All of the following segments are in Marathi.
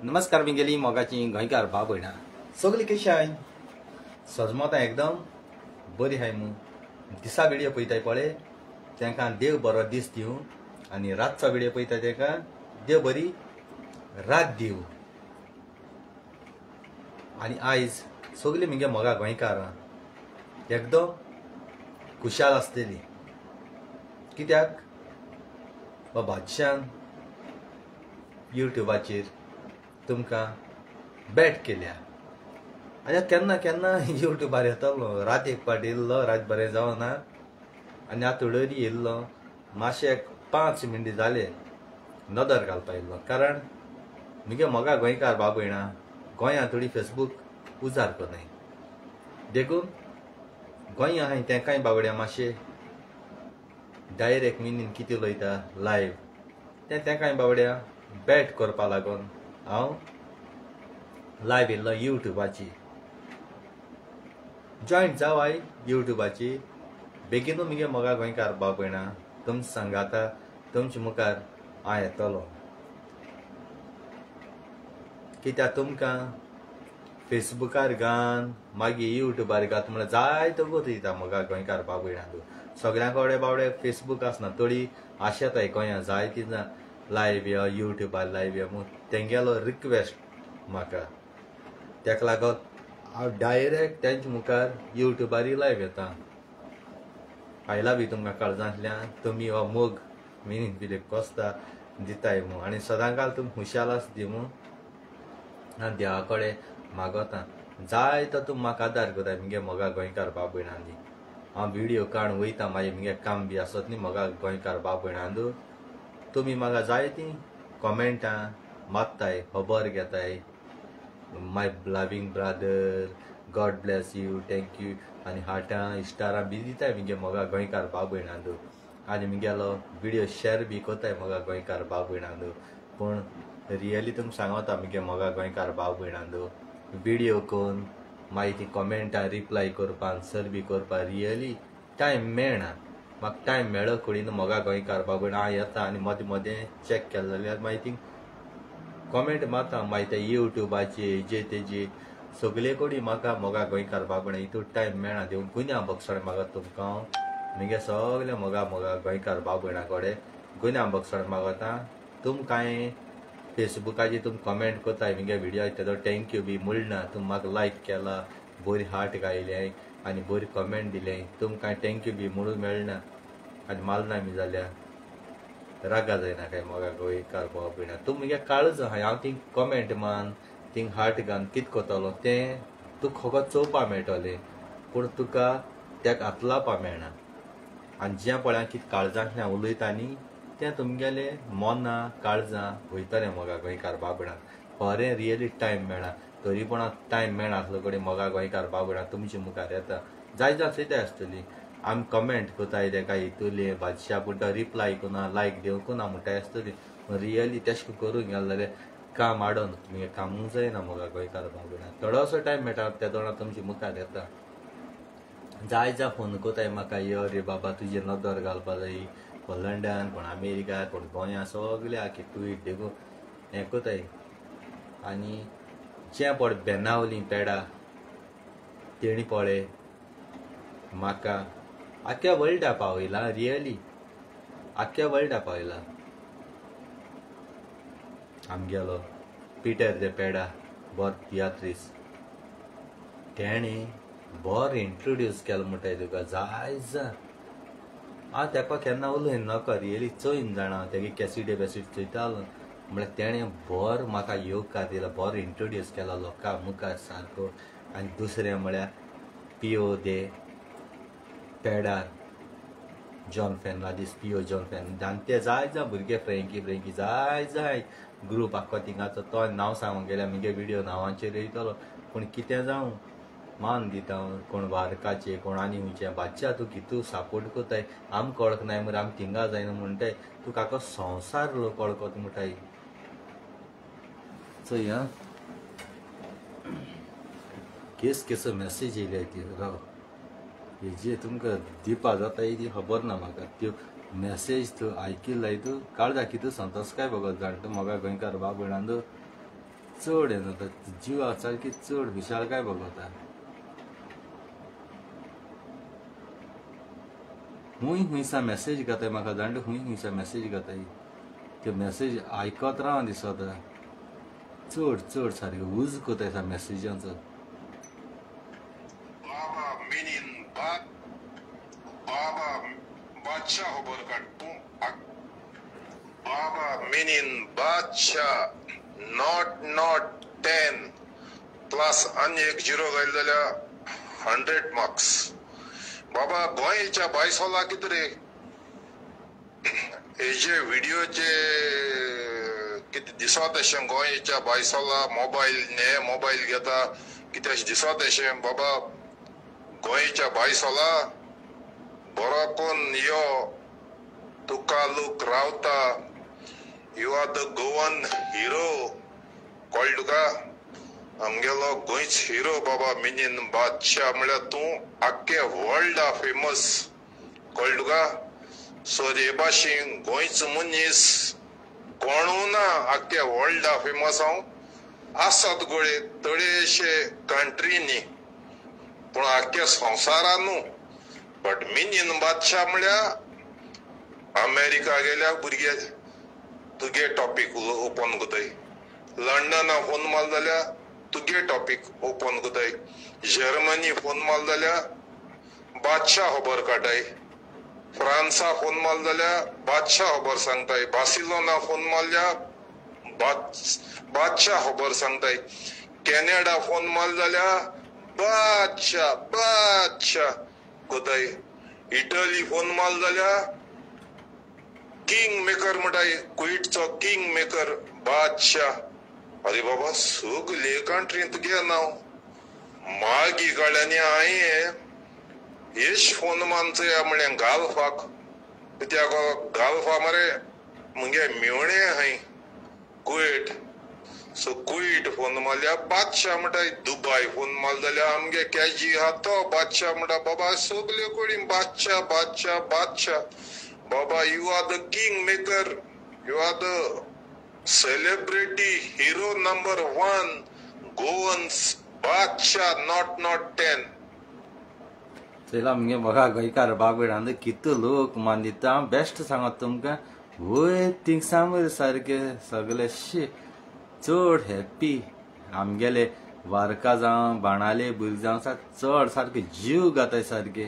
नमस्कार मिंगेली मोगाची गोंयकार भाव भयणां सगळीं कशी आहाय सजमतां एकदम बरी हाय मू दिसा व्हिडिओ पळयताय पळय तांकां देव बरो दीस दिवं आनी रातचो व्हिडिओ पळयताय तांकां देव बरी रात दिवं। आनी आयज सगळीं मिगे मोगा गोंयकारां एकदम खुशाल आसतलीं कित्याक बादशान युट्यूबाचेर तुमकां बॅट केल्या आनी केन्ना केन्ना युट्यूबार येतलो रात एक पाट येयल्लो रात बरें जावना आनी आतां उडोरी येयल्लो मातशे 5 मिनटां जाले नदर घालपा येयल्लो कारण मुगे मोगा गोंयकार भाव भयणां गोंयां थोडी फेसबूक उजार कोनाय देखून गोंय आहाय तेंकाय बावड्या मातशे डायरेक्ट मिनीन कितें उलयता लायव्ह तेंकाय बावड्या बॅट करपा लागून हांव लायव्ह येयल्लो युट्यूबाची जॉयंट जावाय युट्यूबाची बेगीनू मुगे मोगा गोंयकार भाव भयणां तुमचे सांगाता तुमचे मुखार हांव येतलो कित्याक तुमकां फेसबुकार घान मागीर युट्यूबार घात म्हळ्यार जायतो गोत दिता मोगा गोंयकार भाव भयणांक सगळ्यां कडेन बावडे फेसबूक आसना थोडी आशेताय गोंयां जायती लायव्ह यो युट्यूबार लायव्ह यो म्हूण तेंगेलो रिक्वेस्ट म्हाका तेका लागून हांव डायरेक्ट तेंचे मुखार युट्यूबारी लायव्ह येता। आयला बी तुमकां काळजांतल्यान तुमी हो मोग मिनीन फिलीप कोस्ता दिताय म्हूण आनी सदांकाल तुमी खुशाल आसता म्हूण आनी देवा कडेन मागोता जायतो तुमी म्हाका आदार कोताय मुगे मोगा गोंयकार भाव भयणांनी हांव व्हिडिओ काडून वयता मागीर मुगे काम बी आसत न्ही मोगा गोंयकार भाव भयणांदू तुमी म्हाका जायतीं कॉमेंटां मारताय खबर घेताय my loving brother God bless you thank you आनी हार्टां इस्टारां बी दिताय मुगे मोगा गोंयकार भाव भयणांदू आनी मुगेलो व्हिडिओ शेअर बी कोताय मोगा गोंयकार भाव भयणांदू पूण रियली तुमकां सांगता मुगे मोगा गोंयकार भाव भयणांदू व्हिडिओ कोन्न मागीर ती कॉमेंटां रिप्लाय करपा आन्सर बी करपा रियली टायम मेळना म्हाका टायम मेळो कडेन मोगा गोंयकार भाव भयणां हांव येता आनी मदें मदें चॅक केलें जाल्यार मागीर ती कॉमेंट मारता मागीर ते युट्यूबाचे हेजे तेजे सगळे कडेन म्हाका मोगा गोंयकार भाव भयणां हितून टायम मेळना देवून गुन्या बक्षण मागता तुमकां हांव मुगे सगळे मोगा गोंयकार भाव भयणां कडेन गुन्या बक्षण मागता तुम कांय फेसबुकाचेर तुमी कॉमेंट कोताय मुगे व्हिडिओ तेजो थँक्यू बी म्हणना तुमी म्हाका लायक केला बरी हार्ट घायले आनी बरी कॉमेंट दिले तुमकां थँक्यू बी म्हणून मेळना आनी मारना बी जाल्यार रागा जायना काय मोगा गोंयकार भाव भयणां तूं मुगे काळज आहाय हांव थिंग कॉमेंट मान थिंग हार्ट घालून कितें कोतलो तें तुका फकत चोवपा मेळटलें पूण तुका तेका हात लावपा मेळना आनी ज्या पळय कितें काळजांतल्यान उलयता न्ही तें तुमगेलें मोना काळजां वयतलें मोगा गोंयकार भाव भयणां खरें रियली टायम मेळना तरी पूण टायम मेळना आसलो कडेन मोगा गोंयकार भाव भयणां तुमचे मुखार येता जाय जाय चयताय आसतली आमी कमेंट कोताय तेका हितूले बादशा पूण तो रिप्लाय कोना लायक दिवंक ना म्हणटाय आसतली रियली तेशें करूंक गेलें जाल्यार काम आडोन मुगे कामूंक जायना मोगा गोंयकार भाव भयणां थोडोसो टायम मेळटा त्या तोंडार तुमचे मुखार येता जाय जाय फोन कोताय म्हाका यो रे बाबा तुजेर नदर घालपा जाय कोण लंडन कोण अमेरिका कोण गोंया सगळे आखी ट्वीट देखून हें कोताय आनी जें पळय बेनावलीं पेडा तेणी पळय म्हाका आख्या वर्ल्डा पावयला रियली आख्या वर्ल्डा पावयला आमगेलो पिटर दे पेडा बोर तियात्रीस तेणें बोर इंट्रोड्यूस केलो म्हणटाय तुका जाय जाय हांव तेका केन्ना उलयन नाका रियली चोयन जाणा तेगे कॅसिडे बॅसिड चयतालो म्हळ्यार तेणें बोर म्हाका योगा दिला बोर इंट्रोड्यूस केला लोकां मुखार सारको आनी दुसरें म्हळ्यार पिओ दे पेडार जॉन फेर्नांडीस पिओ जॉन फेर्नांडीस आनी ते जाय जाय भुरगे फ्रँकी जाय जाय ग्रूप आख्खो थिंगाचो तो नांव सांगूंक गेल्यार मुगे व्हिडिओ नांवांचेर येतलो पूण कितें जावं मान दिता कोण वारकाचे कोण आनी खंयचे बादशा तूं कितू सपोर्ट कोताय आमकां वळखनाय मरे आमी थिंगा जायना म्हणटाय तुका आख्खो संवसार लोक वळखत म्हणटाय चोय आं केसो मॅसेज येयल्या ती राव हेजे तुमकां दिवपा जाता ती खबर ना म्हाका त्यो मेसेज तू ऐकिल्लाय तू काळ दाखी तू संतोष काय बघत जाणटो मोगा गोंयकार भाव भयणांदो चड हें जाता जीव सारकी चड विशालकाय भोगवता हुंयसा मेसेज घाताय म्हाका जाणटे हुंयसा मेसेज घाताय त्यो मेसेज आयकत राव दिसता चड चड सारके उज कोताय सा मेसेजांचो Baba meaning Bacha, not 10 plus आणि एक 0 घाल जाल्यार 100 मार्क्स. बाबा गोंयच्या बायसोला कितें रे हेजे व्हिडिओचे कितें दिसत अशें गोंयच्या बायसोला मोबायल घेता कितें अशें दिसत अशें बाबा गोंयच्या बायसोला बरो कोण यो तुका लोक रावता you are the Goan hero कळ्ळें तुका आमगेलो गोंयच हिरो बाबा मिनीन बादशाह म्हळ्यार तूं आख्खे वर्ल्डा फेमस कळ्ळें तुका सो हे भाशेन गोंयच मनीस कोणू ना आख्खे वर्ल्डा फेमस हांव आसात गोळे थोडेशे कंट्रीनी पूण आख्ख्या संवसारान न्हू बट मिनीन बादशाह म्हळ्यार अमेरिका गेल्या भुरगे तुगे टॉपिक ओपन कोताय लंडना फोन माल जाल्यार तुगे टॉपिक ओपन कोताय जर्मनी फोन माल जाल्यार बादशाह खबर काटाय फ्रांसा फोन माल जाल्यार बादशाह खबर सांगताय बार्सिलोना फोन मारल्यार बादशाह खबर सांगताय कॅनडा फोन माल जाल्यार बादशाह कोताय इटली फोन माल जाल्यार किंग मेकर म्हणटाय कुईटचो किंग मेकर बादशाह अरे बाबा सगळे कंट्रींत तुगे नांव मागी कळ्यांनी हांवें येश फोन मानचो म्हळ्यार गाल्फाक कित्याक गाल्फा मरे मुगे मेवणे हाय कुईट सो कुईट फोन मारल्यार बादशाह म्हणटाय दुबय फोन मारले जाल्यार आमगे कॅजी आहा तो बादशाह म्हणटा बाबा सगळे कोणी बादशाह बाबा you are the king maker you are the celebrity hero number 1 Goans बादशाह not 10 चला मुगे बघा गोंयकार बाबेडांत कितले लोक मान दिता बेस्ट सांगत तुमकां वय थिंगसा मरे सारके सगळे चड हॅप्पी आमगेले वारका जावं बाणाले भुरगे जावं चड सारके जीव घाताय सारके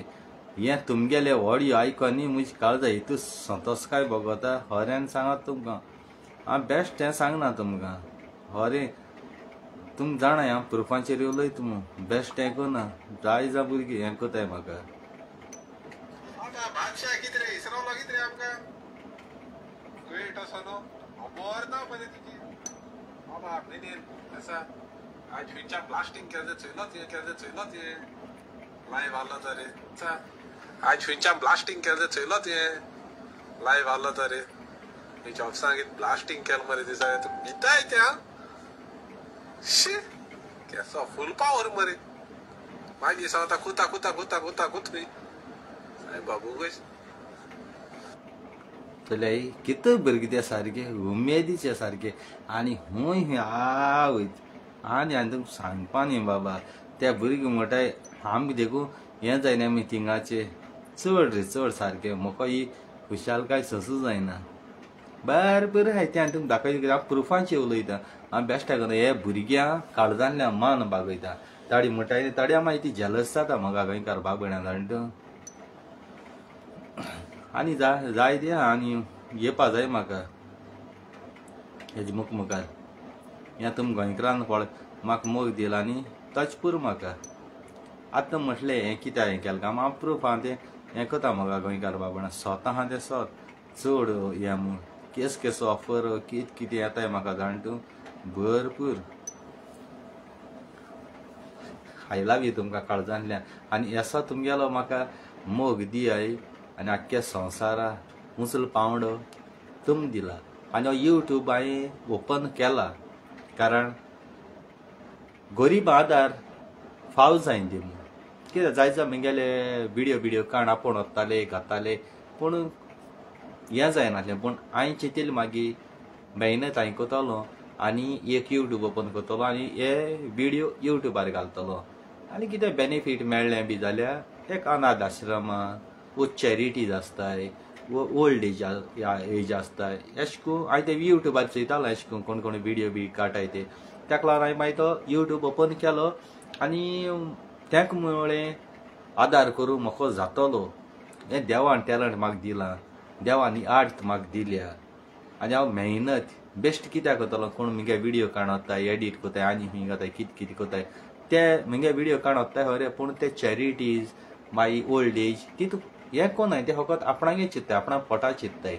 हें तुमगेले ऑडियो आयकोनी म्हजी काळजा हितू संतोषकाय भोगवता खऱ्यान सांगत तुमकां हांव बेस्ट हें सांगना तुमकां खरें तुम जाणाय हांव प्रुफांचेर उलयत म्हूण बेस्ट हें करना जाय जा भुरगीं हें कोताय म्हाका बादशाह कितें रे इसरावलो कितें रे आमकां वेट असो न्हू खबर ना पळय तुजी बाबा मिनीन आसा आज खंयच्या ब्लास्टिंग केलें चयलो ते लायव्ह आलो तर रे आज खंयच्या ब्लास्टिंग केलें चयलो ते लायव्ह आलो तर रे खंयच्या ऑफिसांत ब्लास्टिंग केलें मरे दिसा तूं भिताय त्या शी केसो फूल पावर मरे मागीर सांगता कुता खंय बाबू गय चले कितले भुरगे ते सारके उमेदीचे सारके आनी हूंय आवयत आनी तुमकां सांगपा न्ही बाबा त्या भुरगे म्हणटाय आमकां देखून हें जायना मिटिंगाचे चड सारके म्हाका ही खुशालकाय ससू जायना बरें हाय तें तुमकां दाखयता हांव प्रुफांचेर उलयता हांव बेश्टा करता हे भुरग्यां काळजांतल्यान मान बागयता ताडी म्हणटाय ताडी मागीर ती जेलस जाता म्हाका गोंयकार बाबड्यां जाणटो आनी जाय ते आनी येवपा जाय म्हाका हेजे मुखार हें तुम गोंयकारान पळय म्हाका मोग दिला आनी ताचे पुरो म्हाका आतां म्हटलें हें कित्याक हें केलें काय हांव प्रूफ आहा तें हें कोता म्हाका गोंयकार बाबा स्वता आहा तें चड हें म्हूण केस ऑफर कितें येताय म्हाका जाण तूं भरपूर हायलावी तुमकां काळजांतल्यान आनी असो तुमगेलो म्हाका मोग दियाय आनी आख्ख्या संवसारा मुसल पावंडो तुम दिला आनी हो यूट्यूब हांवें ओपन केला कारण गरीब आदार फाव जायन दी म्हूण कितें जायचा म्हगेले व्हिडिओ काण आपूण वताले घाताले पूण हें जायनासलें पूण हांवें चिंतिल्लें मागीर मेहनत हांवें कोतालो आनी एक यूट्यूब ओपन करतलो आनी हे व्हिडिओ यूट्यूबार घालतलो आनी कितें बेनिफीट मेळ्ळें बी जाल्यार एक अनाथ आश्रमां वो चॅरिटीज आसताय वो ओल्ड एज आसताय अशें करून हांवें ते यूट्यूबार चयतालो अशें करून कोण कोण व्हिडिओ बी काटाय ते ताका लागून हांवें मागीर तो यूट्यूब ओपन केलो आनी ताका मुळे आदार करूं म्हाका जातलो हें देवान टॅलंट म्हाका दिलां देवानी आर्ट म्हाका दिल्या आनी हांव मेहनत बेस्ट कित्याक करतलो कोण मुगे व्हिडिओ काणोताय एडिट कोताय आनी खंय घाताय कितें कितें कोताय ते मुगे व्हिडिओ काणोताय खरें पूण ते चॅरिटीज मागीर ओल्ड एज तितू हें कोनाय ते फकत आपणागे चिंत्ताय आपणा पोटा चिंत्ताय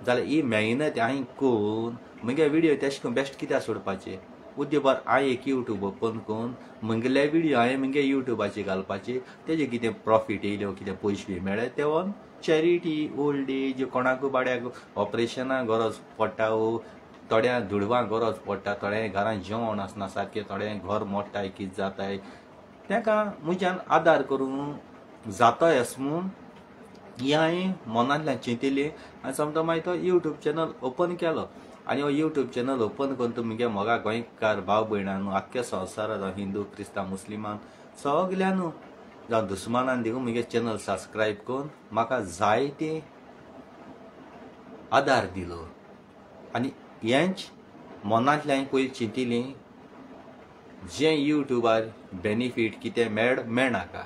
जाल्यार ही मेहनत हांवें करून मुगे व्हिडिओ तेश करून बेस्ट कित्याक सोडपाचे उद्देबर हांवें एक यूट्यूब ओपन करून मुगेले व्हिडिओ हांवें मुगे यूट्यूबाचेर घालपाचे तेजे कितें प्रॉफीट येयले कितें पयशे बी मेळ्ळे ते व्हरून चॅरिटी ओल्ड एज कोणाकूय बाड्याक ऑपरेशनाक गरज पडटा थोड्यांक दुडवांक गरज पडटा थोड्या घरांत जेवण आसना सारकें थोड्यांक घर मोडटाय कितें जाताय ताका म्हज्यान आदार करूंक जाताय अशें म्हूण ही हांवें मनांतल्यान चिंतिल्ली आनी समजा मागीर तो यूट्यूब चॅनल ओपन केलो आनी हो यूट्यूब चॅनल ओपन करून तूं मुगे मोगा गोंयकार भाव भयणां आख्ख्या संवसारांत जावं हिंदू क्रिस्तांव मुस्लिमान सगल्यान जावं दुस्मानान देखून मुगे चॅनल सबस्क्रायब करून म्हाका जायते आदार दिलो आनी हेंच मनांतल्यान पयलीं चिंतिल्ली जें यूट्यूबार बेनिफीट कितें मेळनाका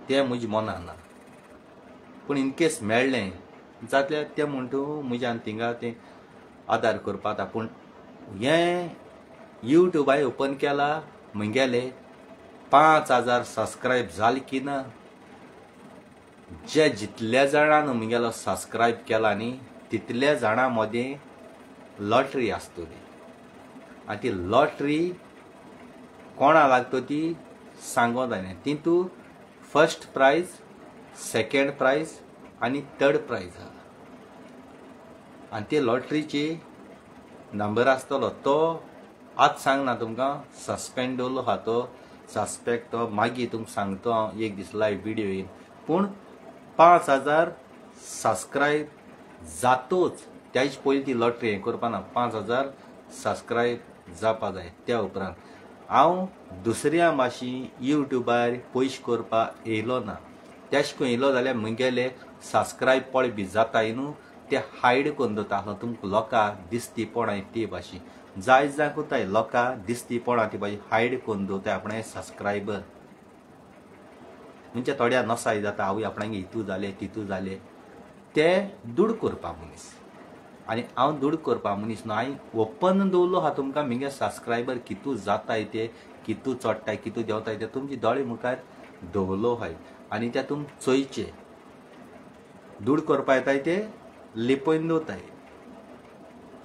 तें म्हज्या मनान ना पूण इनकेस मेळ्ळें जाल्यार तें म्हणटू म्हज्यान थिंगा तें आदार करपा जाता पूण हें यूट्यूब हांवें ओपन केला मुगेले 5000 सबस्क्रायब जाले की ना जे जितल्या जाणांन मुगेलो सबस्क्रायब केला न्ही तितल्या जाणां मदें लॉटरी आसतली आनी ती लॉटरी कोणा लागता ती सांगो जायना तितू फर्स्ट प्रायज सेकंड प्रायज आनी थर्ड प्रायज आहा आनी ते लॉटरीची नंबर आसतलो तो आज सांगना तुमकां सस्पेंड दवरलो आहा तो सस्पेक्ट तो मागीर तुमकां सांगतो हांव एक दीस लायव्ह व्हिडिओ येवन पूण 5000 सबस्क्रायब जातोच त्याच पयलीं ती लॉटरी हें करपा ना 5000 सबस्क्रायब जावपा जाय त्या उपरांत हांव दुसऱ्या भाशी यूट्यूबार पयशे करपा येयलो ना तेश करून येयलो जाल्यार मुगेले सबस्क्रायब पळ बी जाताय न्हू ते हायड करून दवरता तुमकां लोकांक दिसती पडाय ती भाशी जाय जाय कोताय लोकांक दिसती पडा ती भाजी हायड करून दवरताय आपणे सबस्क्रायबर म्हणजे थोड्या नसाय जाता आवय आपणागे हितू जाले तितू जाले ते दूड करपा मनीस आनी हांव दूड करपा मनीस न्हू हांवें ओपन दवरलो आहा तुमकां मुगे सबस्क्रायबर कितू जाताय ते कितू चडटाय कितू देंवताय ते तुमचे दोळे मुखार दवरलो आहाय आनी ते तुम चोयचे दूड करपा येताय ते लिपयन दवरताय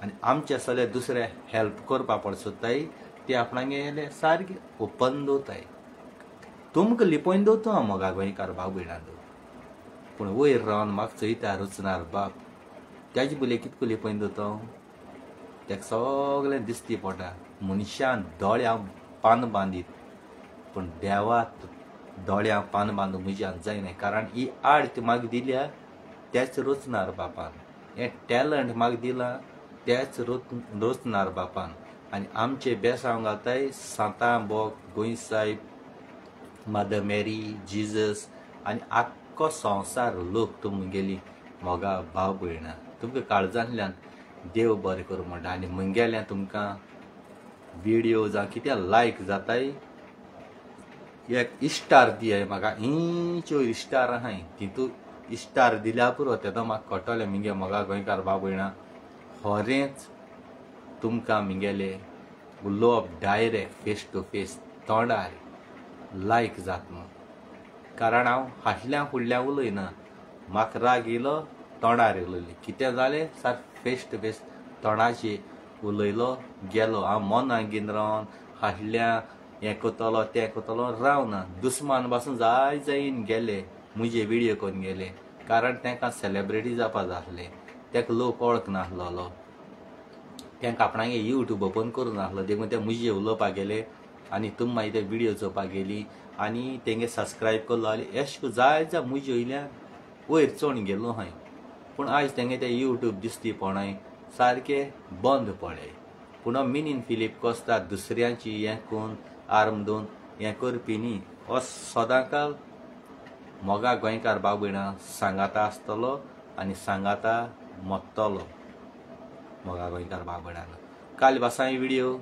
आनी आमचे सगळे दुसरे हेल्प करपा पड सोदताय ते आपणागे सारके ओपन दवरताय तुमकां लिपयन दवरता हांव मोगा गोंयकार भाव भयणां पूण वयर रावन म्हाका चयता रुचनार बाप त्याचे बुले कितको लिपयन दवरता ताका सगळें दिसती पडटा मनशान दोळ्यां पान बांदीत पूण देवाक दोळ्यां पान बांदूंक म्हज्यान जायना कारण ही आर्ट म्हाका दिल्या तेच रुचनार बापान हें टॅलंट म्हाका दिलां तेच रुचनार बापान आनी आमचे बेसांव घालताय सांतां बोग गोंय साहेब मदर मेरी जिजस आनी आख्खो संवसार लोक तुमगेली मोगा भाव भयणां तुमकां काळजांतल्यान देव बरें करूं म्हणटा आनी मुगेल्यान तुमकां व्हिडिओ जावं कितें लायक जाताय एक इस्टार दियाय म्हाका इंच्यो इस्टार आहाय तितू इस्टार दिल्या पुरो तेदो म्हाका कळटलें मुगे मोगा गोंयकार भाव भयणां खरेंच तुमकां मुगेले उलोवप डायरेक्ट फेस टू फेस तोंडार लायक जाता म्हूण कारण हांव फाटल्यान फुडल्यान उलयना म्हाका राग येयलो तोंडार उलयलें कितें जालें सार फेस टू फेस तोंडाची उलयलो गेलो हांव मनाक घेवन रावन फाटल्यान हें कोतलो तें कोतलो रावना दुस्मान पासून जाय जायन गेले म्हजे व्हिडिओ करून गेले कारण तांकां सेलेब्रिटी जावपा जाय आसलें ताका लोक वळख नासलो तांकां आपणागे यूट्यूब ओपन करूं नासलो देखून ते म्हजे उलोवपाक गेले आनी तुमी मागीर ते व्हिडिओ चोवपाक गेली आनी तेंगे सबस्क्रायब करलो जाल्यार एशें जाय जाय म्हजे वयल्यान वयर चोड गेलो हांवें पूण आयज तेंगे ते यूट्यूब दिसती पडाय सारके बंद पडले पूण मिनीन फिलीप कोस्ता दुसऱ्यांची हें करून आर्म दोन हें करपी न्ही. हो सदांकाल मोगा गोंयकार भाव भयणां सांगाता आसतलो आनी सांगाता मोत्तलो मोगा गोंयकार भाव भयणांक. काल पासां व्हिडियो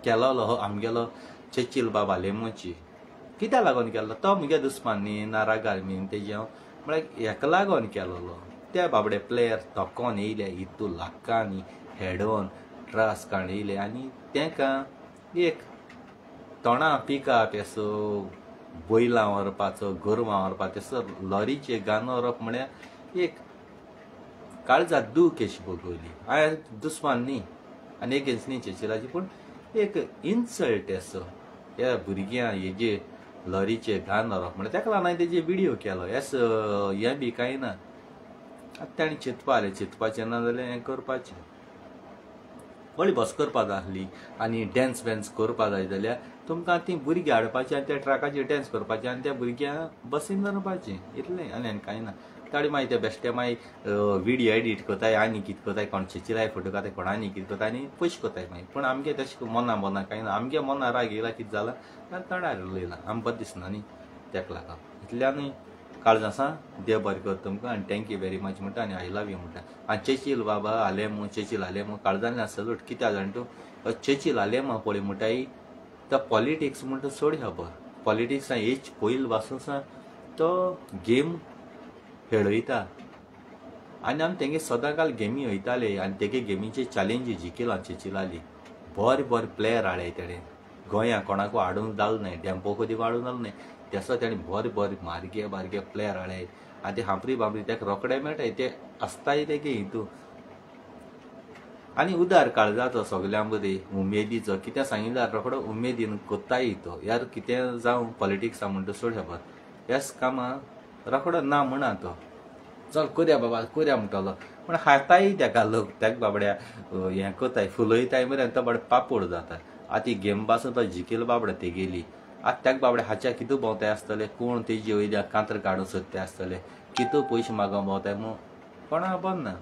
केलोलो हो आमगेलो चेचिल बाबा लेमोची. कित्याक लागून केल्लो तो म्हगे दुस्मान न्ही नारागार बीन तेजे हांव म्हळ्यार हेका लागून केलोलो. ते बाबडे प्लेयर तोकोन येयले हितू लाखांनी हेडोन ट्रास काडून येयले आनी तेंकां एक तोंडां पिकाप असो बैलां व्हरपाचो गोरवां व्हरपाचो तेसो लॉरीचे गानो व्हरप म्हळ्यार एक काळजात दूख अशी भोगवली. हांवें दुस्मान न्ही आनी एगेन्स्ट न्ही चेचिलाची पूण एक इन्सल्ट असो ह्या भुरग्यां हेजे लॉरीचे गान व्हरप म्हळ्यार तेका लागून हांवें तेजे व्हिडियो केलो. हें बी कांय ना. आतां ताणें चिंतपाचें ना जाल्यार हें करपाचें. व्हडली बस करपा जाय आसली आनी डॅन्स बॅन्स करपा जाय जाल्यार तुमकां ती भुरगीं हाडपाचीं आनी त्या ट्रॅकाचेर डॅन्स करपाचें आनी त्या भुरग्यांक बसीन दवरपाचें इतलें आनी कांय ना. ताडी मागीर ते बेश्टे मागीर व्हिडियो एडीट कोताय आनी कितें कोताय कोण चिचिलाय फोटो काडटाय कोण आनी कितें कोताय आनी पयशे कोताय मागीर. पूण आमगे तशें मना कांय ना. आमगे मना राग येयला कितें जालां आनी तोंडार उलयलां आमकां बरें दिसना न्ही तेका लागून. इतल्यानूय काळजासां देव बरें कर तुमकां आनी थँक्यू वेरी मच म्हणटा आनी आय लव यू म्हणटा. आनी चेचील बाबा आलेमो चेचील आलेमो काळजांतल्यान सलूट. कित्याक जाण तूं चेचील आलेमो पळय म्हणटाय तो पॉलिटिक्स म्हणटा चड खबर. पॉलिटिक्सान हेच पयलीं पासून तो गेम खेळयता आनी आमी तेंगे सदांकाल गेमी वयताले आनी तेगे गेमीचे चॅलेंजी जिखिला चेचिलाली. बरे प्लेयर हाडले तेणें गोंयां कोणाकू हाडूंक जालें न्हय. डेंपो कोदीक हाडूंक जालें न्हय. तेसो तेणें बरे मारगे प्लेयर हाडले आनी ते हांबरी बांबरी तेका रोखडे मेळटाय ते आसताय तेगे हितू. आनी उदार काळजाचो सगल्यां मदीं उमेदीचो कितें सांगिल्यार रोखडो उमेदीन कोत्ताय तो. यार कितें जावं पॉलिटिक्सा म्हणटा चड खबर ह्याच कामां रोखडो ना म्हणा तो. चल करया बाबा करया म्हणटालो पूण हाताय तेका लोक तेका बाबड्या हें कोताय फुलयताय मेरेन तो बाबडे पापड जाता. आतां गेम पासून तो जिखील बाबडे तेगेली. आतां तेका बाबडे हाच्या कितू भोंवताय आसतले कोण तेजे वयल्या कांतर काडूं सोदताय आसतले कितू पयशे मागोवंक भोंवताय म्हूण कोणाक खबर ना.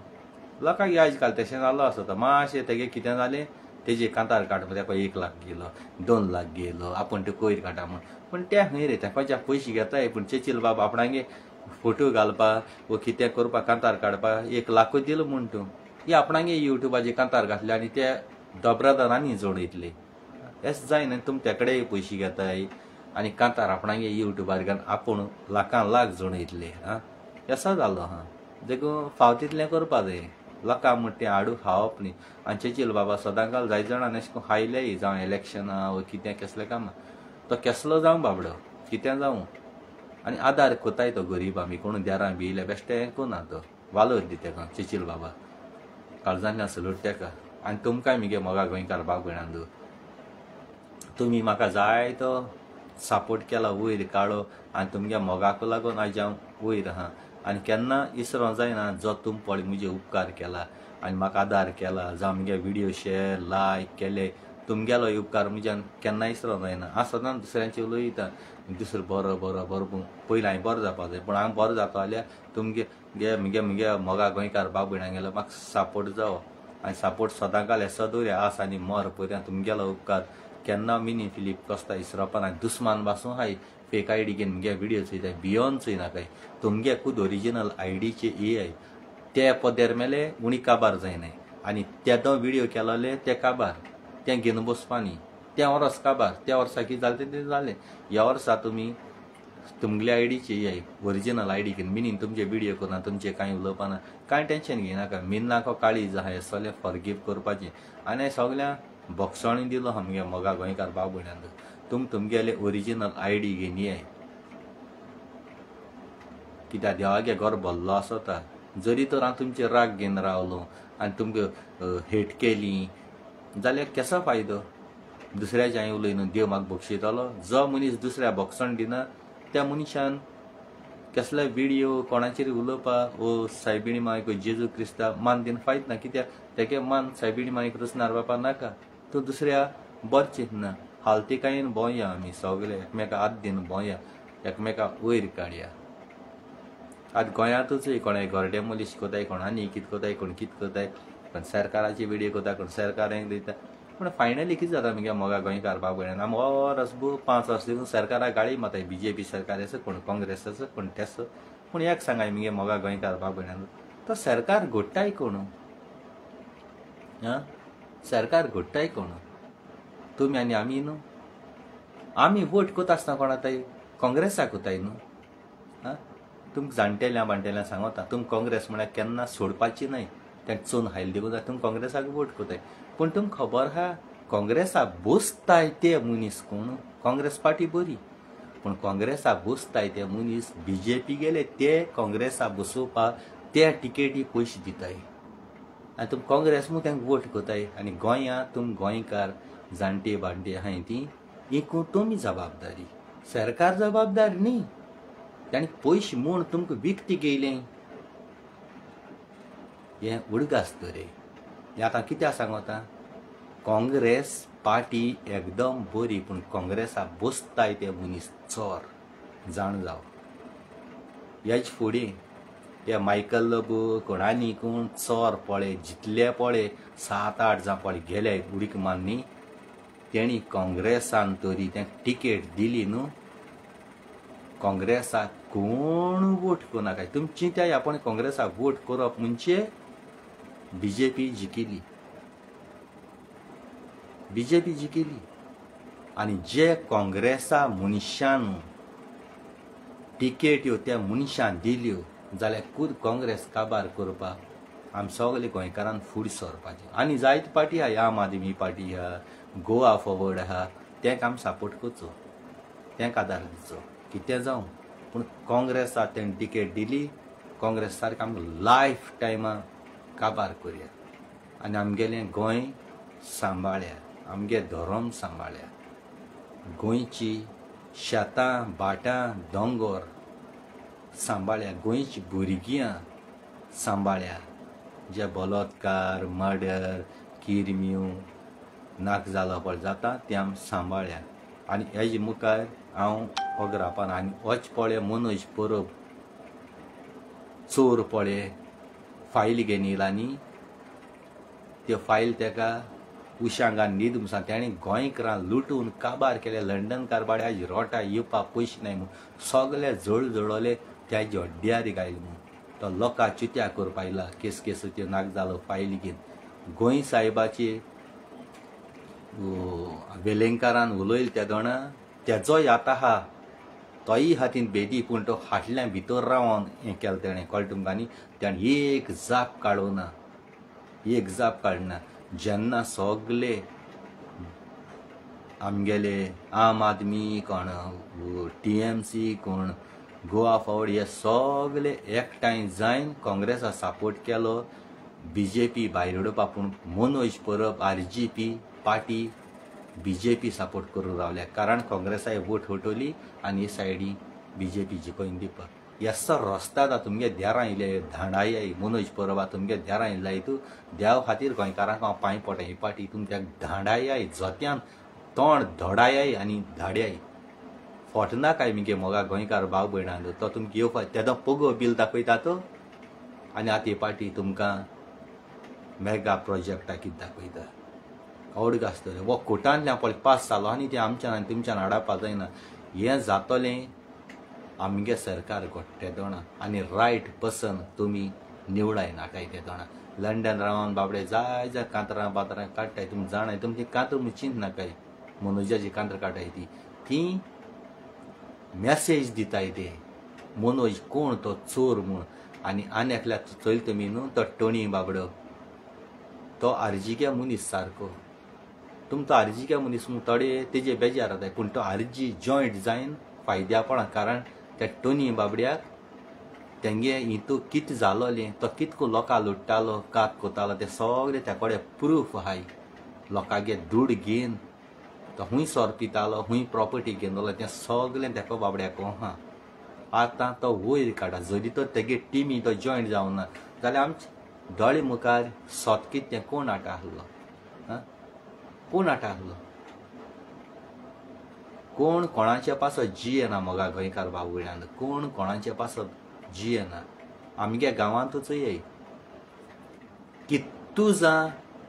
लोकांक आज काल तशें जालो आसता. मातशें तेगे कितें जालें तेजे कांतार काडप तेका 1 लाख गेलो 2 लाख गेलो आपूण ते कोयर काडटा म्हूण. पूण ते खंय रे तेका पयशे घेताय. पूण चेचील बाबा आपणागे फोटो घालपाक वो कितें करपाक कांतार काडपाक 1 लाखूच दिलो म्हूण तूं. ही आपणागे युट्यूबाचेर कांतार घातले आनी ते दोबरादारांनी जोडयतले. हें जायना. तुम तेकडेय पयशे घेताय आनी कांतार आपणागे युट्यूबार घालून आपूण लाखां लाख जोडयतले. आं असो जालो. हां देखून फाव तितलें करपा जाय. लोकांक म्हणटा तें हाडूं खावप न्ही. आनी चेचील बाबा सदांकाल जाय जाणां अशें करून हायलेय जावं इलेक्शनां वो कितें कसलें कामां तो केसलो जावं बाबडो कितें जावं आनी आदार कोताय तो गरीबां बी कोण देरां बी येयल्या बेश्टें कोना तो वालोर दी तेका चेचील बाबा काळजांतल्यान सलूट तेका. आनी तुमकांय मगे मोगा गोंयकार भाव भयणांदो तुमी म्हाका जाय तो सपोर्ट केला वयर काडो आनी तुमगे मोगाक लागून आज हांव वयर आहा. आनी केन्ना इसरो जायना जो तुम पळय म्हजे उपकार केला आनी म्हाका आदार केला जावं म्हगे व्हिडियो शेअर लायक केले तुमगेलो उपकार म्हज्यान केन्ना इसरो जायना. हांव सदांच दुसऱ्यांचे उलयता दुसरो बरो पयलीं हांवें बरो जावपा जाय पूण हांव बरो जाता जाल्यार तुमगे म्हगे मोगा गोंयकार भाव भयणां गेलो म्हाका सपोर्ट जावो आनी सपोर्ट सदांकाल हेसो दवरया आस आनी मोर पयल्या तुमगेलो उपकार केन्ना मिनी फिलीप कोस्ता इसरोपा ना. दुस्मान पासून हाय फेक आयडी घेवन म्हगे व्हिडियो चोयताय भियोन चोयनाकाय. तुमगे खूद ओरिजिनल आयडीचे AI ते पदेर मेले उणी काबार जायनाय आनी तेदो व्हिडियो केलोले ते काबार तें घेवन बसपा न्ही. त्या वर्स काबार त्या वर्सा कितें जालें तें जालें. ह्या वर्सा तुमी तुमगल्या आयडीचे AI ओरिजिनल आयडी घेवन मिनीन तुमचे व्हिडियो करना तुमचे कांय उलोवपा ना कांय टेन्शन घेयनाका. मिनाको काळीज आहा हें सगलें फॉरगीव करपाचें आनी सगल्यांक बोक्सोणी दिलो आमगे मोगा गोंयकार भाव भयणांक. तुमगेले ओरिजिनल आयडी घेवन येयाय कित्याक देवागे घर भरलो आसता. जरी तर हांव तुमचे राग घेवन रावलो आनी तुमकां हेट केली जाल्यार केसो फायदो. दुसऱ्याचे हांवें उलयन देव म्हाका बक्षितलो. जो मनीस दुसऱ्या बोक्सण दिना त्या मनशान कसले व्हिडियो कोणाचेर उलोवपाक वो सायबिणी मायक जेजू क्रिस्ता मान दिन फायत ना. कित्याक तेगे मान सायबिणी मायक रचनार बापा नाका. तूं दुसऱ्या बरें चिंतना हालतिकायेन भोंवया आमी सगळे एकमेका हात दिन भोंवया एकमेका वयर काडया. आतां गोंयांतूच कोणाय गोरडे मनीस कोताय कोण आनी कितें कोताय कोण कितें कोताय पण सरकाराची व्हिडिओ कोता कोण सरकारांक दिता पूण फायनली कितें जाता मगे मोगा गोंयकार बाब भयणान आमी वर्स 5 वर्स देखून सरकारा गाळी माताय बीजेपी सरकार आसा कोण काँग्रेस आसा कोण तेस पूण एक सांगाय मगे मोगा गोंयकार बाब भयणान तो सरकार घोडटाय कोण सरकार घोडटाय कोण तुमी आनी आमी न्हू आमी वोट कोता आसतना कोणाताय काँग्रेसाक कोताय न्हू तुमकां जाणटेल्या बाणटेल्या सांगता तुमकां काँग्रेस म्हळ्यार केन्ना सोडपाची न्हय तें चोन हायल देखून जाता तुमकां काँग्रेसाक वोट कोताय पूण तुमकां खबर आहा काँग्रेसाक बसताय ते मनीस कोण काँग्रेस पार्टी बरी पूण काँग्रेसाक बसताय ते मनीस बीजेपी गेले ते काँग्रेसाक बसोवपाक ते टिकेटी पयशे दिताय आनी तुम काँग्रेस मग तांकां वोट कोताय आनी गोंयांत तुम गोंयकार जाणटे बाणटे आहाय ती एकूण तुमी जबाबदारी सरकार जबाबदार न्ही तांणी पयशे म्हूण तुमकां विकती गेलें हें उडगास्त रे हें आतां कित्याक सांगता काँग्रेस पार्टी एकदम बरी पूण काँग्रेसाक बसताय ते मनीस चोर जाण जाव हेच फुडें हे मायकल लबू कोण आनी कोण चोर पळे जितले पळे 7-8 जावं पळे गेले उडीक मारनी तेणी काँग्रेसान तरी तांकां टिकेट दिली न्हू काँग्रेसाक कोण वोट कोनाकाय तुमी चिंत्याय आपण काँग्रेसाक वोट करप म्हणजे बीजेपी जिखिली आनी जे काँग्रेसा मनशान टिकेट ह्यो त्या मनशान दिल्यो जाल्यार खूद काँग्रेस काबार करपाक आमी सगळे गोंयकारान फुडें सरपाचें आनी जायती पार्टी आहा आम आदमी पार्टी आहा गोवा फॉवर्ड आहा तांकां आमी सपोर्ट करचो तांकां आदार दिवचो कितें जावं पूण काँग्रेसाक तेणें टिकेट दिली काँग्रेस सारकें आमकां लायफ टायमा काबार करया आनी आमगेलें गोंय सांबाळ्या आमगे धर्म सांबाळ्या गोंयची शेतां भाटां दोंगर सांबाळ्या गोंयची भुरग्यां सांबाळ्या जे बलात्कार मर्डर किरम्यो नाक जालो पळय जाता ते आमी सांबाळ्या आनी हेजे मुखार हांव ओग्रापान आनी होच पळय मनोज परब चोर पळय फायल घेवन येयला आनी त्यो फायल तेका उशांगा न्हीद म्हणून तेणें गोंयकारां लुटून काबार केले लंडन कारबार हाजी रोटा येवपाक पयशे नाय म्हूण सगळे जळजळोले त्याचे हड्ड्यार घायले म्हूण तो लोकां चित्या करपा आयला केस त्यो नाक जालो फायल घेवन गोंय साहेबाचे वेलेंकारान उलयले त्या दोना तेजो याद आहा तोय हातीन बेदी पूण तो फाटल्यान भितर रावन हें केलें तेणें कळ्ळें तुमकां आनी तेणें एक जाप काडना जेन्ना सगळे आमगेले आम आदमी कोण TMC कोण गोवा फॉवर्ड हे सगळे एकठांय जायन काँग्रेसाक सपोर्ट केलो बीजेपी भायर उडोवपाक पूण Manoj Parab RGP party BJP support करून रावल्या कारण काँग्रेसाय वोट हटवली आनी हे सायडी बीजेपी जिखोवन दिवपाक येसो रस्ता आतां तुमगे देरां येयले धांडाय मनोज परबा तुमगे देरां येयला हितू देव खातीर गोंयकारांक हांव पांय पडटा ही पार्टी तुमच्या धांडाय जोत्यान तोंड धोडाय आनी धाड्याय फोटना काय मगे मोगा गोंयकार भाव भयणां तो तुमकां येवपाक तेदो पगो बील दाखयता तो आनी आतां ही पार्टी तुमकां मेगा प्रोजेक्टा कितें दाखयता आवड आसतलें वो कोर्टांतल्यान पळय पास जालो आनी तें आमच्यान आनी तुमच्यान हाडपाक जायना हें जातलें आमगे सरकार घोडटे दोणा आनी रायट पर्सन तुमी निवडाय नाकाय ते दोणा लंडन रावन बाबडे जाय कांतरां बातरां काडटाय तुमी जाणाय तुमची कांतर म्हूण चिंत नाकाय मनोजाची कांतर काडटाय ती मॅसेज दिताय ते मनोज कोण तो चोर म्हूण आनी एकल्याक चलता तुमी न्हू तो टोणी बाबडो तो आर्जिक्या मनीस सारको तुम तो आर्जिक्या मनीस म्हूण थोडे तेजे बेजार जाताय पूण तो आर्जी जॉयंट जायन फायद्यापणां कारण त्या टोनी बाबड्याक तेंगे हितू कितें जालोलें तो कितको लोकां लुट्टालो कात कोतालो ते सगळे त्या कडेन प्रूफ आहाय लोकांगे दूड घेवन तो खूंय सोरपितालो खूंय प्रॉपर्टी घेवन तें सगळें तेका बाबड्याक आहा आतां तो वयर काडा जरी तर तेगे टिमी तो जॉयंट जावं ना जाल्यार आमचे दोळे मुखार सोतकीत तें कोण आटा आहलो कोण आटा आहलो कोण कोणाचे पासत जियेना मोगा गोंयकार भाव भयणां कोण कोणाचे पासत जियेना आमगे गांवांतूच ये तुझा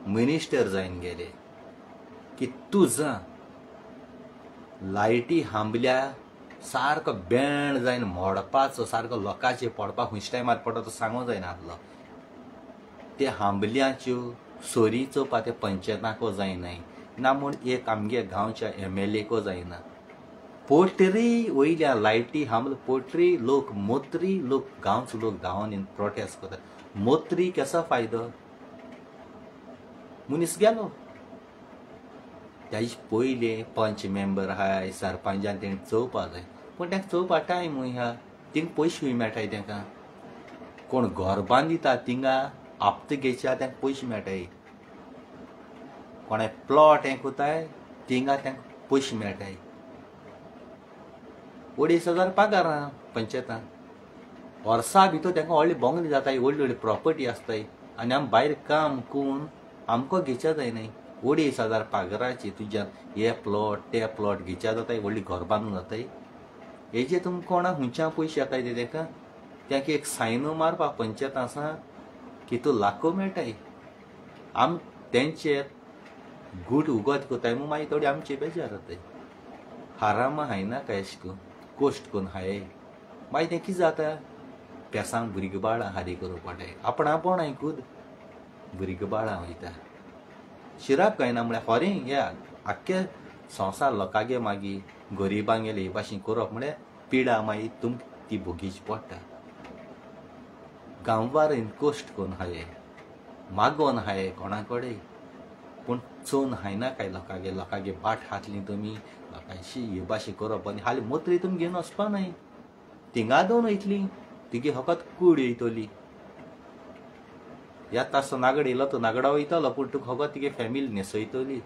मिनिस्टर जाईन गेले की तुझा लायटी हांबल्या सारको बँड जायन मोडपाचो सारको लोकांचे पडपाक खंयच्या टायमार पडटा तो सांगूंक जायना आसलो. ते हांबल्यांच्यो सोरी चोवपा ते पंचायतांको जायनाय ना म्हूण एक आमगे गांवच्या MLAको जायना. पोटरी वयल्या लायटी हांबल पोटरी लोक मोत्री लोक गांवचो लोक धांवन येवन प्रोटेस्ट करता. मोत्री केसो फायदो मनीस गेलो त्याचे पयले पंच मेंबर आहाय सरपंचान तेणी चोवपा जाय पूण तांकां चोवपा टायम हा तिंगा पयशे मेळटाय तांकां. कोण घर बांदिता तिंगा हप्ते घेवच्या तांकां पयशे मेळटाय. कोणाय प्लॉट हें कोताय तिंगा तांकां पयशे मेळटाय. 2,500 पगार आहा पंचायतान. वर्सा भितर तांकां व्हडले बंगले जाताय व्हडली व्हडली प्रॉपर्टी आसताय आनी आमी भायर काम करून आमकां घेवच्या जायनाय. 2,500 पगाराची तुज्यान हे प्लॉट ते प्लॉट घेवच्या जाताय व्हडली घर बांदून जाताय. हेजे तुमकां कोणाक खंयच्या पयशे येताय ते तांकां एक सायनो मारपाक पंचायत आसा की तो लाखो मेळटाय. आम तेंचे गूट उगत कोताय म्हूण मागीर थोडी आमचे बेजार जाताय. हाराम हायना काय अशें कोश्ट करून हाय मागीर तें कितें जाता पेसांक भुरगीं बाळां हारी करूंक पडटाय. आपण आयकूद भुरगीं बाळां वयता शिराप कांयना म्हळ्यार खोरें हे आख्खे संवसार लोकांगे मागीर गरिबांगेले हे भाशेन करप म्हळ्यार पिडा मागीर तुमकां ती भोगीची पडटा. गांववारेन कोश्ट करून हाये मागोन हाये कोणा कडेन पूण चोवन हायना काय लोकांगे बाट हातली तुमी लोकांशी हे भाशेन करप आनी हालीं मोत्री तुमी घेवन वचपा न्हय. थिंगा दोन वयतली तिगे फकत कूड येतली. येता आसतना नागड येयलो तो नागडा वयतलो पूण तुका खबर तिगे फॅमिली न्हेसयतली.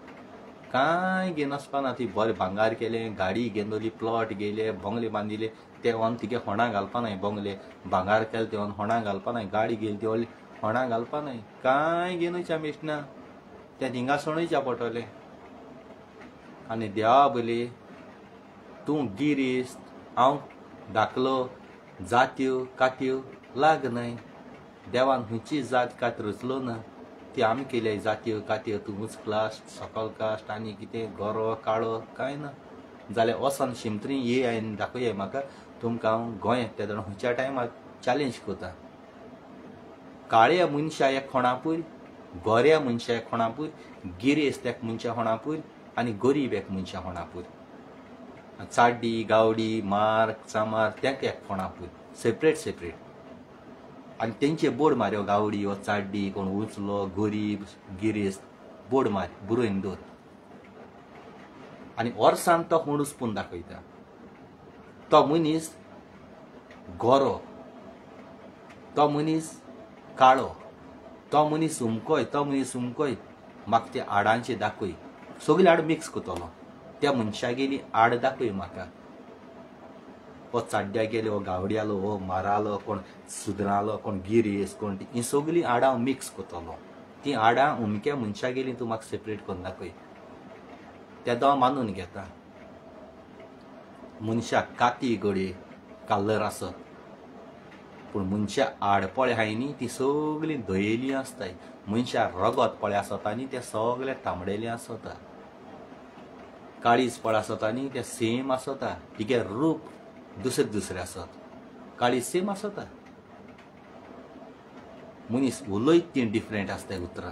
कांय घेवन वचपा ना. ती बरें भांगार केलें गाडी घेतली प्लॉट गेले बंगले बांदिले ते व्हरून तिगे होणां घालपा न्हय. बंगले भांगार केले ते व्हरून होणां घालपा न्हय. गाडी गेली ती व्हडली होणां घालपा न्हय. कांय घेवन वयच्या मेळटना ते थिंगा सोणयच्या पडटलें. आनी देवा बली तूं गिरिस्त हांव धाकलो जात्यो कात्यो लाग न्हय. देवान खंयची जात कात रचलो ना. ती आमी केल्या जात्यो कात्यो तूं उंच कास्ट सकल कास्ट आनी कितें गोरो काळो कांय ना. जाल्यार वचोन शिमतरी ये आनी दाखय म्हाका तुमकां हांव गोंय ते जाण खंयच्या टायमार चॅलेंज कोता. काळ्या मनशा एक खोणापूर गोऱ्या मनशा एक खोणापूर गिरेस्त एक मनशा खोणापूर आनी गरीब एक मनशा खोणापूर. चाड्डी गावडी मार्क चामार तांकां एक खोणापूर सेपरेट आनी तेंचे बोर्ड मार गावडी वा चाड्डी कोण उचलो गरीब गिरेस्त बोर्ड मार बरोवन दवर आनी वर्सान तो मणूस पूण दाखयता. तो मनीस गोरो तो मनीस काळो तो मनीस उमकोय म्हाका ते आडांचे दाखय सगळी आड मिक्स करतलो. त्या मनशा गेली आड दाखय म्हाका. वो चाड्ड्या गेले वो गावड्यालो वो मारालो कोण सुदरालो कोण गिरेस कोण ही सगळीं आडां हांव मिक्स करतलो. ती आडां उमक्या मनशा गेली तूं म्हाका सेपरेट करून दाखय. ते तो मानून घेता. मनशाक काती गडे काल्लर आसत पूण मनशा आडपळे हाय न्ही ती सगळीं धयेलीं आसताय. मनशा रगत पळे आसता न्ही ते सगळे तांबडेले आसता. काळीज पळे आसता न्ही ते सेम आसता. तिगे रूप दुसरे आसत. काळीज सेम आसता. मनीस उलयत ती डिफरंट आसताय उतरां.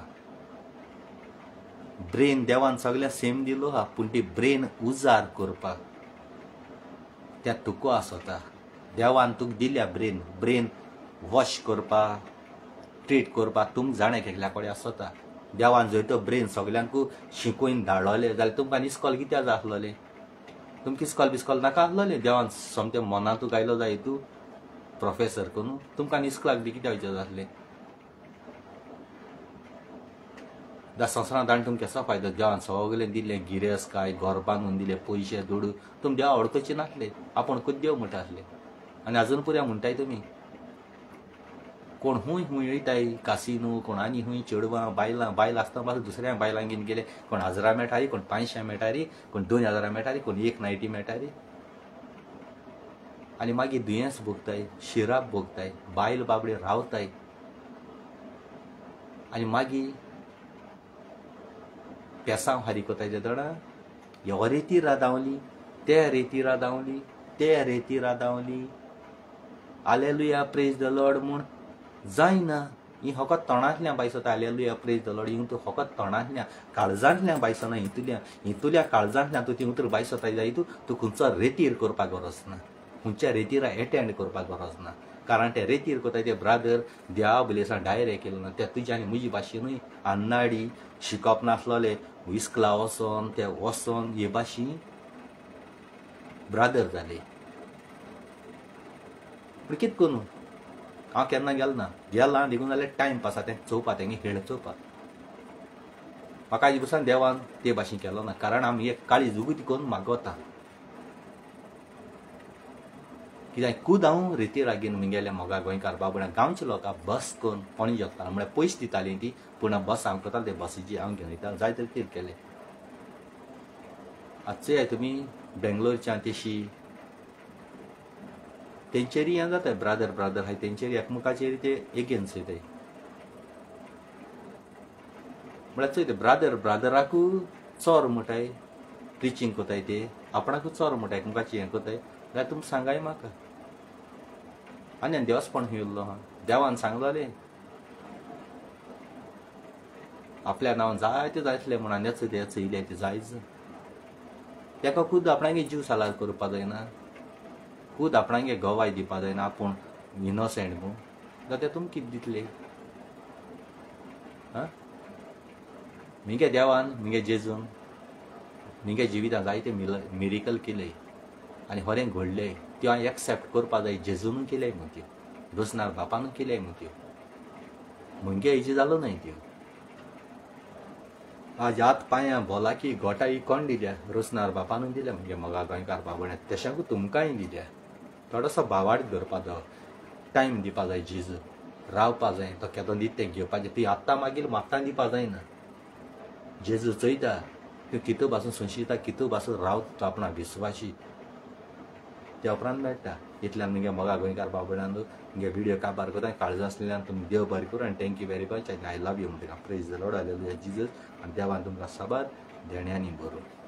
ब्रेन देवान सगळ्यांक सेम दिलो हा पूण ती ब्रेन उजार करपाक त्या तुको आसता. देवान तुका दिल्या ब्रेन वॉश करपाक ट्रीट करपाक तुमकां जाणें केल्या कडेन आसता. देवान जर तो ब्रेन सगळ्यांक शिकोवन धाडलोले जाल्यार तुमकां इस्कॉल कित्याक जाय आसलोलें. तुमकां इस्कॉल बिस्कॉल नाका आसलोलें. देवान सोमतें मनांतूं गायलो जाय तूं प्रोफेसर करून तुमकां इस्कॉलाक बी कित्याक वयचें जाय आसलें. संवसारांत आनी तुमकां केसो फायदो. देवान सगळें दिलें गिरेस काय घर बांदून दिलें पयशे दुडू तुमी देवा वळखचे नासले. आपूण खुद देव म्हणटा आसले आनी आजून पुऱ्या म्हणटाय तुमी. कोण हूंय वयताय कासिनो कोण आनी हूंय चेडवां बायल आसता पासून दुसऱ्या बायलांक घेवन गेले. कोण 1000 मेळटारी कोण 500 मेळटारी कोण 2000 मेळटारी कोण 1 नायटी मेळटारी. आनी मागीर दुयेंस भोगताय शिराप भोगताय बायल बाबडे रावताय. आनी मागीर पेसांव हारी कोताय तेदोना ह्यो रेती रादावली ते रेती रादावली ते रेती रादावली हालेलुया प्रेज द लॉर्ड म्हूण जायना ही फकत तोंडांतल्यान बायसता हालेलुया प्रेज द लॉर्ड ही तूं फकत तोंडांतल्यान काळजांतल्यान बायसना हितुल्या काळजांतल्यान तूं ती उतर बायसता जायत तूं खंयचो रेतीर करपाक गरज ना खंयच्या रेतीर एटेंड करपाक गरज ना कारण ते रेतीर कोताय ते ब्रादर देवा बलेसान डायरेक्ट केलो ना ते तुज्या आनी म्हजी भाशेनूय अन्नाडी शिकप नासलोले इस्कला वचोन ते वचोन हे भाशी ब्रादर जाले पूण कितें करूं हांव केन्ना गेलो ना गेलां देखून जाल्यार टायम पास तें चोवपा तेंगे खेळ चोवपा म्हाका आज दिसान देवान ते भाशेन केलो ना कारण आमी एक काळी झुगती करून मागवता कित्याक खूद हांव रेती रागीन म्हगेले मोगा गोंयकार बाबड्या गांवच्या लोकांक बस करून पणजे जोगतालो म्हळ्यार पयशे दितालीं ती पूण बस हांव करतालो ते बसीची हांव घेवन वयतालो जाय तरी कितें केलें आजचें तुमी बेंगलोरच्या तेशी तेंचेरी हें जाता ब्रादर ब्रादर हाय तेंचेरी एकमुखाचेर ते एगेन्स्ट वयताय म्हळ्यार चोय ते ब्रादर ब्रादराकूय चोर म्हणटाय प्रिचींग कोताय ते आपणाकूच चोर म्हणटाय एकमुखाची हें कोताय जाल्यार तुमी सांगाय म्हाका आनी देवस्पण येयल्लो हा देवान सांगलोलें आपल्या नांवान जायते जायतले म्हण आनी ते चयले ते जायच तेका खूद आपणागे जीव सालार करपा जायना खूद आपणागे गवाय दिवपा जायना आपूण इनोसेंट म्हूण जाल्यार ते तुमी कितें दितले म्हगे देवान म्हगे जेजून म्हगे जिवितांत जायते मिरेकल केले आनी खरें घडले त्यो हांवें एक्सेप्ट करपा जाय जेजून केल्याय म्हूण त्यो रोसनार बापान केल्याय म्हूण त्यो म्हगे हेजी जालो न्हय त्यो आज हात पांयां भोलाकी गोटाई कोण दिल्या रोसनार बापानूय दिल्या म्हगे मोगा गोंयकार बाबड्या तशेंकूच तुमकांय दिल्या थोडोसो भावार्थ धरपा जाय टायम दिवपा जाय जेजू रावपा जाय तो केदो दीत तें घेवपाचें ती आत्तां मागीर मागतां दिवपा जायना जेजू चयता तूं कितू पासून संशिता कितू पासून रावता तो आपणा विस्वाशी ते उपरांत मेळटा इतल्यान म्हगे मोगा गोंयकार बाबड्यान म्हगे व्हिडियो काबार करता काळजां आसलेल्यान तुमी देव बरें करूं आनी thank you very much I love you म्हणटा praise the Lord hallelujah Jesus आनी देवान तुमकां सबार देण्यांनी भरूं